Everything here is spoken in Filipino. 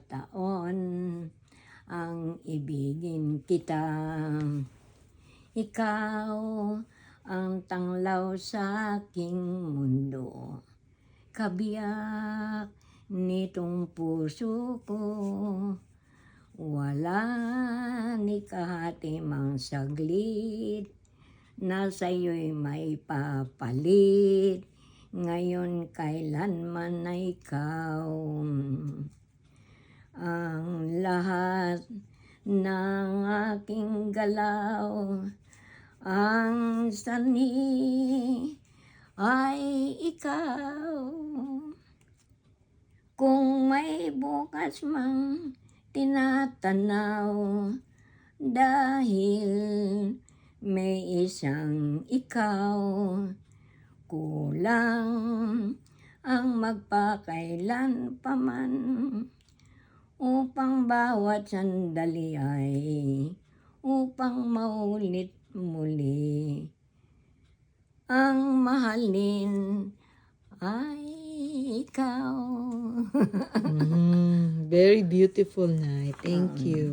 taon ang ibigin kita. Ikaw ang tanglaw sa aking mundo, kabiyak nitong puso ko. Wala ni kahati mang saglit na sa'yo'y may papalit. Ngayon kailanman ay ikaw. Ang lahat ng aking galaw, ang sanhi ay ikaw. Kung may bukas mang tinatanaw, dahil may isang ikaw, kulang ang magpakailan pa man, upang bawat sandali ay upang maulit muli. Ang mahalin ay ikaw. Very beautiful, Nay. Thank you.